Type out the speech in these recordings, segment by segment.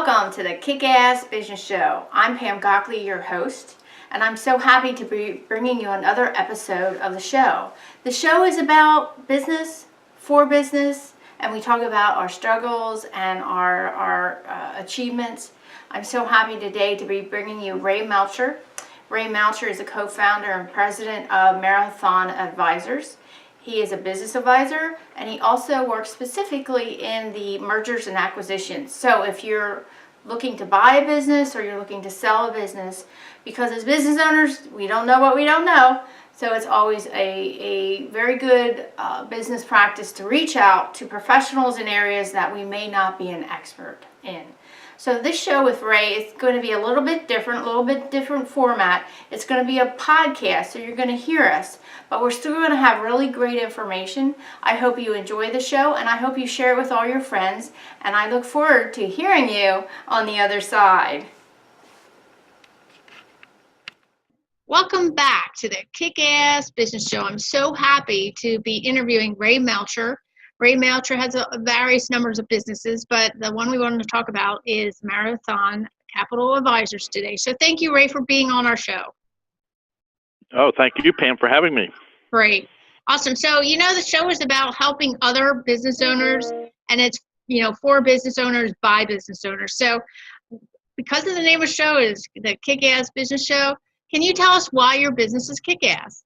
Welcome to the Kick-Ass Business Show. I'm Pam Gockley, your host, and I'm so happy to be bringing you another episode of the show. The show is about business, for business, and we talk about our struggles and our achievements. I'm so happy today to be bringing you Ray Melcher. Ray Melcher is a co-founder and president of Marathon Advisors. He is a business advisor, and he also works specifically in the mergers and acquisitions. So if you're looking to buy a business or you're looking to sell a business, because as business owners, we don't know what we don't know. So it's always a very good business practice to reach out to professionals in areas that we may not be an expert in. So this show with Ray is going to be a little bit different format. It's going to be a podcast, so you're going to hear us, but we're still going to have really great information. I hope you enjoy the show, and I hope you share it with all your friends, and I look forward to hearing you on the other side. Welcome back to the Kick-Ass Business Show. I'm so happy to be interviewing Ray Melcher. Ray Melcher has various numbers of businesses, but the one we wanted to talk about is Marathon Capital Advisors today. So thank you, Ray, for being on our show. Oh, thank you, Pam, for having me. Great. Awesome. So, the show is about helping other business owners, and it's, for business owners, by business owners. So because of the name of the show is the Kick-Ass Business Show, can you tell us why your business is kick-ass?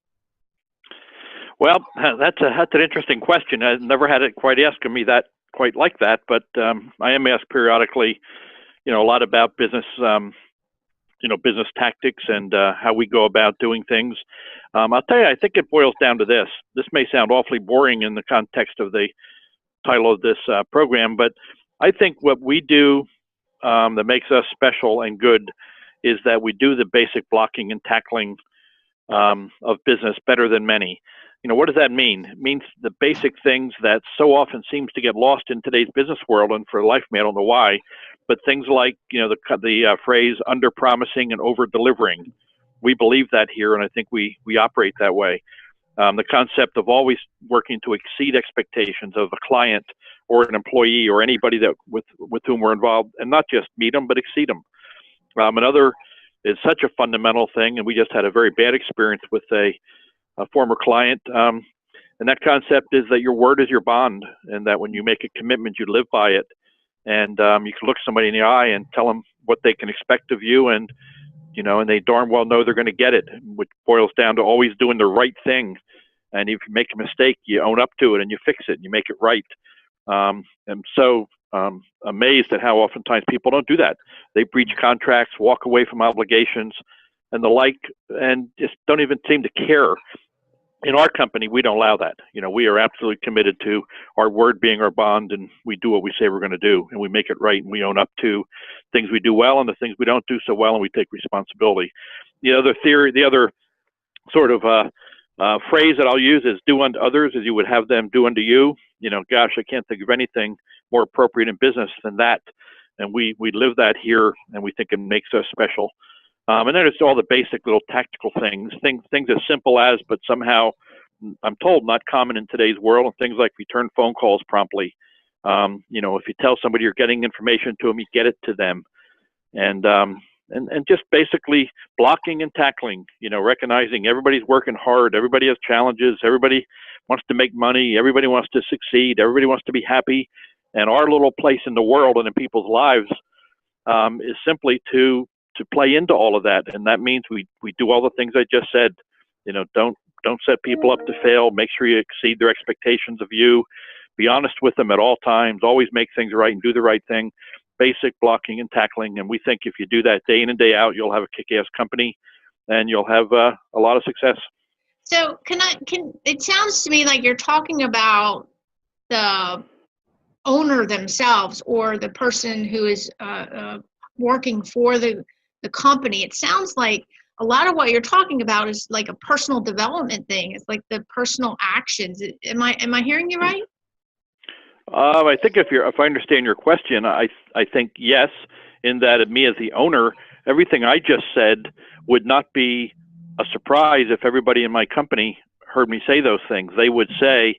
Well, that's an interesting question. I've never had it quite asked me that quite like that, but I am asked periodically, a lot about business, business tactics and how we go about doing things. I'll tell you, I think it boils down to this. This may sound awfully boring in the context of the title of this program, but I think what we do that makes us special and good is that we do the basic blocking and tackling of business better than many. What does that mean? It means the basic things that so often seems to get lost in today's business world, and for life, I don't know why, but things like, the phrase under-promising and over-delivering. We believe that here, and I think we operate that way. The concept of always working to exceed expectations of a client or an employee or anybody that with whom we're involved, and not just meet them, but exceed them. Another is such a fundamental thing, and we just had a very bad experience with a former client, and that concept is that your word is your bond, and that when you make a commitment, you live by it, and you can look somebody in the eye and tell them what they can expect of you, and and they darn well know they're going to get it, which boils down to always doing the right thing. And if you make a mistake, you own up to it and you fix it and you make it right. I'm so amazed at how oftentimes people don't do that. They breach contracts, walk away from obligations, and the like, and just don't even seem to care. In our company, we don't allow that. We are absolutely committed to our word being our bond, and we do what we say we're going to do, and we make it right, and we own up to things we do well and the things we don't do so well, and we take responsibility. The other sort of phrase that I'll use is "do unto others as you would have them do unto you." Gosh, I can't think of anything more appropriate in business than that, and we live that here, and we think it makes us special. And then it's all the basic little tactical things as simple as, but somehow, I'm told, not common in today's world, and things like return phone calls promptly. If you tell somebody you're getting information to them, you get it to them. And just basically blocking and tackling, recognizing everybody's working hard, everybody has challenges, everybody wants to make money, everybody wants to succeed, everybody wants to be happy. And our little place in the world and in people's lives is simply to play into all of that, and that means we do all the things I just said. Don't set people up to fail. Make sure you exceed their expectations of you. Be honest with them at all times. Always make things right and do the right thing. Basic blocking and tackling, and we think if you do that day in and day out, you'll have a kick-ass company, and you'll have a lot of success. So it sounds to me like you're talking about the owner themselves or the person who is working for the company. It sounds like a lot of what you're talking about is like a personal development thing. It's like the personal actions. Am I hearing you right? I think if I understand your question, I think yes, in that me as the owner, everything I just said would not be a surprise if everybody in my company heard me say those things. They would say,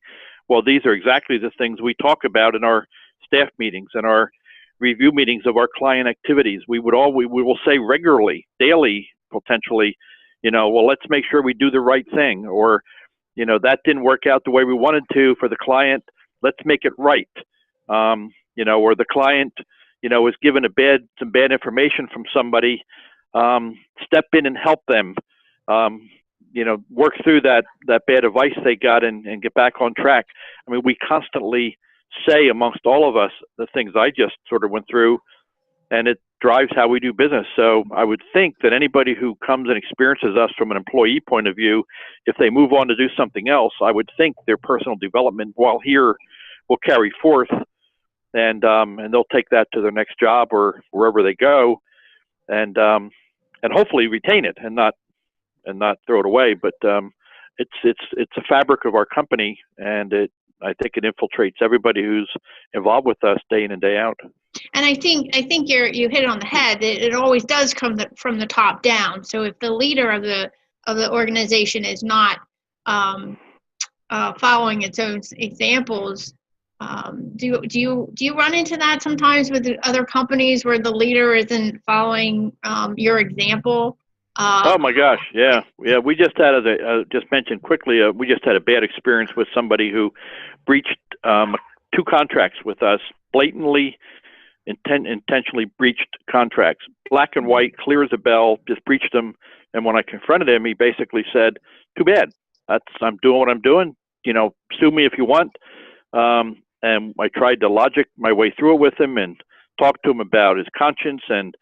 well, these are exactly the things we talk about in our staff meetings and our review meetings of our client activities. We will say regularly, daily, potentially, well, let's make sure we do the right thing, or, that didn't work out the way we wanted to for the client. Let's make it right. Or the client, was given some bad information from somebody. Step in and help them. Work through that bad advice they got and get back on track. I mean, we constantly say amongst all of us the things I just sort of went through, and it drives how we do business. So I would think that anybody who comes and experiences us from an employee point of view, if they move on to do something else, I would think their personal development while here will carry forth, and they'll take that to their next job or wherever they go, and hopefully retain it and not throw it away. But it's a fabric of our company, and I think it infiltrates everybody who's involved with us day in and day out. And I think you hit it on the head. It always does come from the top down. So if the leader of the organization is not following its own examples, do you run into that sometimes with other companies where the leader isn't following your example? Oh my gosh, yeah. We just had, as I just mentioned quickly, we just had a bad experience with somebody who breached 2 contracts with us, blatantly, intentionally breached contracts, black and white, clear as a bell, just breached them. And when I confronted him, he basically said, "Too bad. I'm doing what I'm doing. Sue me if you want." And I tried to logic my way through it with him and talk to him about his conscience, and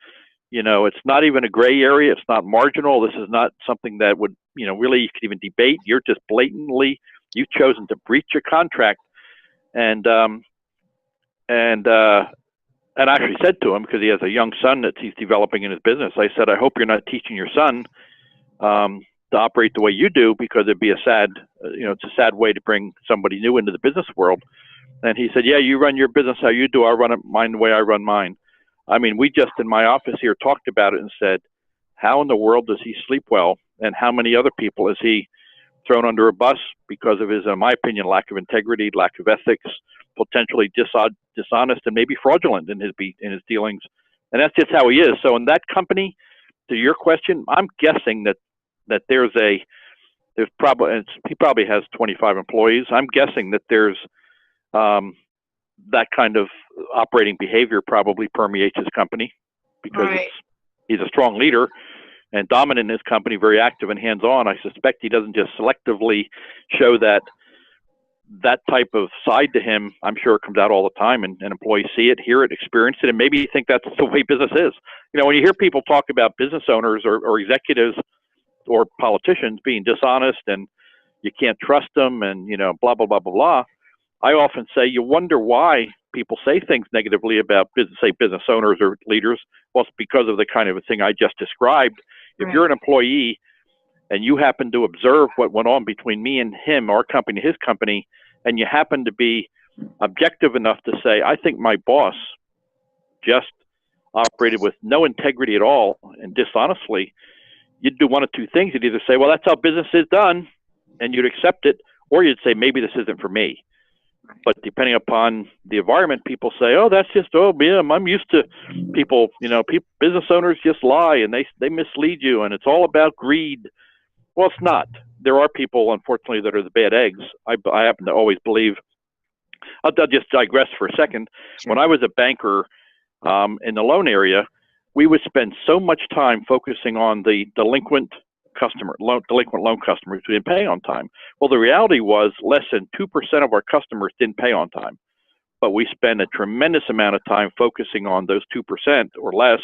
it's not even a gray area. It's not marginal. This is not something that would, really you could even debate. You're just blatantly, you've chosen to breach a contract. And I actually said to him, because he has a young son that he's developing in his business, I said, I hope you're not teaching your son to operate the way you do, because it'd be it's a sad way to bring somebody new into the business world. And he said, yeah, you run your business how you do. I'll run mine the way I run mine. I mean, we just in my office here talked about it and said, how in the world does he sleep well? And how many other people has he thrown under a bus because of his, in my opinion, lack of integrity, lack of ethics, potentially dishonest and maybe fraudulent in his dealings? And that's just how he is. So in that company, to your question, I'm guessing that he probably has 25 employees. I'm guessing that there's that kind of operating behavior probably permeates his company, because right. He's a strong leader and dominant in his company, very active and hands-on. I suspect he doesn't just selectively show that type of side to him. I'm sure it comes out all the time, and employees see it, hear it, experience it, and maybe think that's the way business is. When you hear people talk about business owners or executives or politicians being dishonest and you can't trust them and, blah, blah, blah, blah, blah, I often say, you wonder why people say things negatively about business owners or leaders. Well, it's because of the kind of a thing I just described. If Right. you're an employee and you happen to observe what went on between me and him, our company, his company, and you happen to be objective enough to say, I think my boss just operated with no integrity at all and dishonestly, you'd do one of two things. You'd either say, well, that's how business is done, and you'd accept it, or you'd say, maybe this isn't for me. But depending upon the environment, people say, oh, that's just, oh, yeah, I'm used to people, business owners just lie and they mislead you, and it's all about greed. Well, it's not. There are people, unfortunately, that are the bad eggs. I happen to always believe, I'll just digress for a second. Sure. When I was a banker in the loan area, we would spend so much time focusing on the delinquent loan customers who didn't pay on time. Well, the reality was less than 2% of our customers didn't pay on time, but we spend a tremendous amount of time focusing on those 2% or less,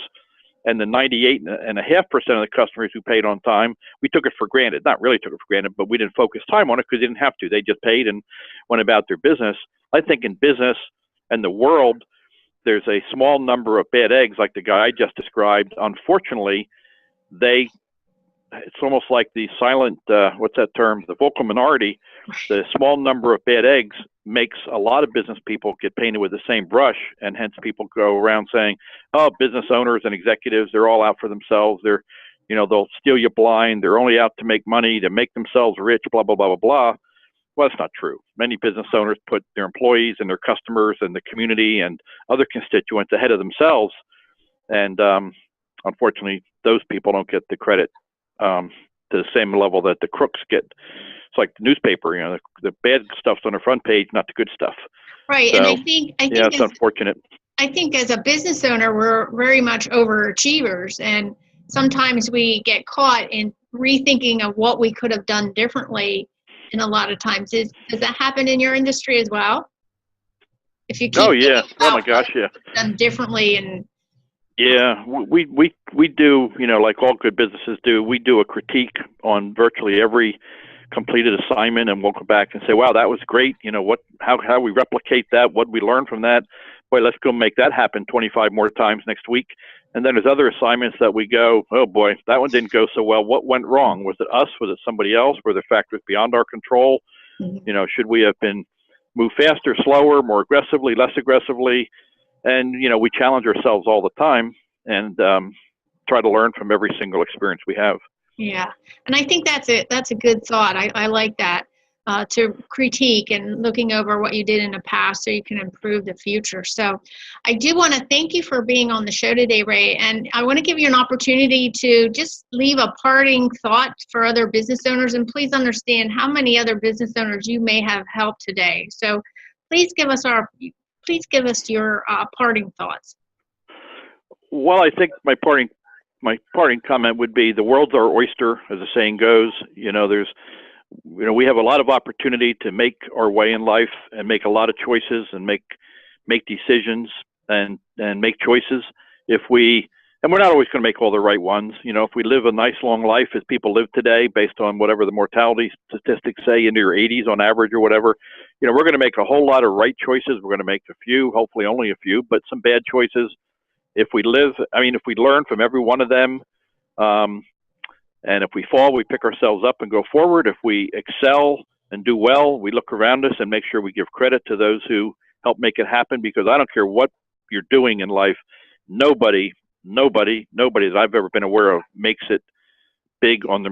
and the 98.5% of the customers who paid on time, we took it for granted. Not really took it for granted, but we didn't focus time on it because they didn't have to. They just paid and went about their business. I think in business and the world, there's a small number of bad eggs like the guy I just described. Unfortunately, it's almost like the silent, what's that term? The vocal minority. The small number of bad eggs makes a lot of business people get painted with the same brush, and hence people go around saying, oh, business owners and executives, they're all out for themselves. They'll steal you blind. They're only out to make money, to make themselves rich, blah, blah, blah, blah, blah. well, that's not true. Many business owners put their employees and their customers and the community and other constituents ahead of themselves. And unfortunately, those people don't get the credit to the same level that the crooks get. It's like the newspaper, the bad stuff's on the front page, not the good stuff. Right. So, And I think it's unfortunate. I think as a business owner, we're very much overachievers, and sometimes we get caught in rethinking of what we could have done differently. And a lot of times, does that happen in your industry as well? If you keep Oh yeah, thinking oh my about gosh, what yeah. done differently, and Yeah, we do, like all good businesses do, we do a critique on virtually every completed assignment, and we'll go back and say, wow, that was great. How we replicate that, what we learn from that. Boy, let's go make that happen 25 more times next week. And then there's other assignments that we go, oh boy, that one didn't go so well. What went wrong? Was it us? Was it somebody else? Were there factors beyond our control? Should we have been moved faster, slower, more aggressively, less aggressively? And, we challenge ourselves all the time and try to learn from every single experience we have. yeah. And I think that's a good thought. I like that, to critique and looking over what you did in the past so you can improve the future. So I do want to thank you for being on the show today, Ray. And I want to give you an opportunity to just leave a parting thought for other business owners. And please understand how many other business owners you may have helped today. So please give us your parting thoughts. Well, I think my parting comment would be the world's our oyster, as the saying goes. We have a lot of opportunity to make our way in life and make a lot of choices and make decisions and make choices. And we're not always going to make all the right ones. If we live a nice long life as people live today, based on whatever the mortality statistics say, into your 80s on average or whatever, we're going to make a whole lot of right choices. We're going to make a few, hopefully only a few, but some bad choices. If we learn from every one of them, and if we fall, we pick ourselves up and go forward. If we excel and do well, we look around us and make sure we give credit to those who help make it happen, because I don't care what you're doing in life, nobody that I've ever been aware of makes it big on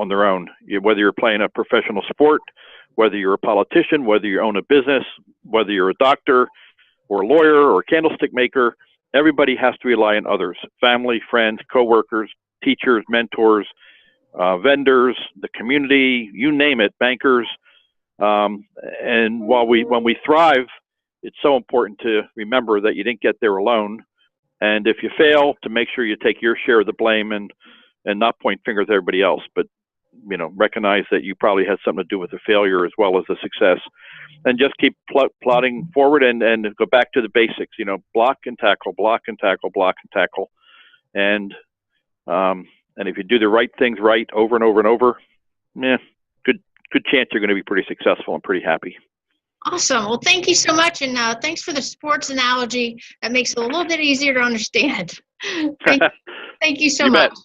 their own. Whether you're playing a professional sport, whether you're a politician, whether you own a business, whether you're a doctor or a lawyer or a candlestick maker, everybody has to rely on others: family, friends, coworkers, teachers, mentors, vendors, the community, you name it, bankers. And when we thrive, it's so important to remember that you didn't get there alone. And if you fail, to make sure you take your share of the blame and not point fingers at everybody else, but recognize that you probably had something to do with the failure as well as the success. And just keep plodding forward and go back to the basics. Block and tackle, block and tackle, block and tackle. And if you do the right things right over and over and over, good chance you're going to be pretty successful and pretty happy. Awesome. Well, thank you so much. And thanks for the sports analogy. That makes it a little bit easier to understand. Thank you so much. Bet.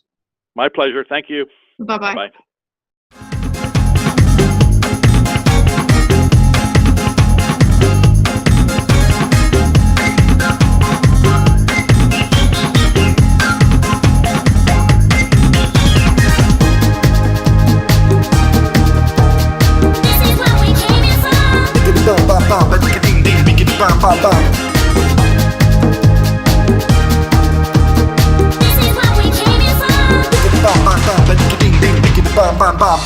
My pleasure. Thank you. Bye-bye. Bye. Bam, bam, bam.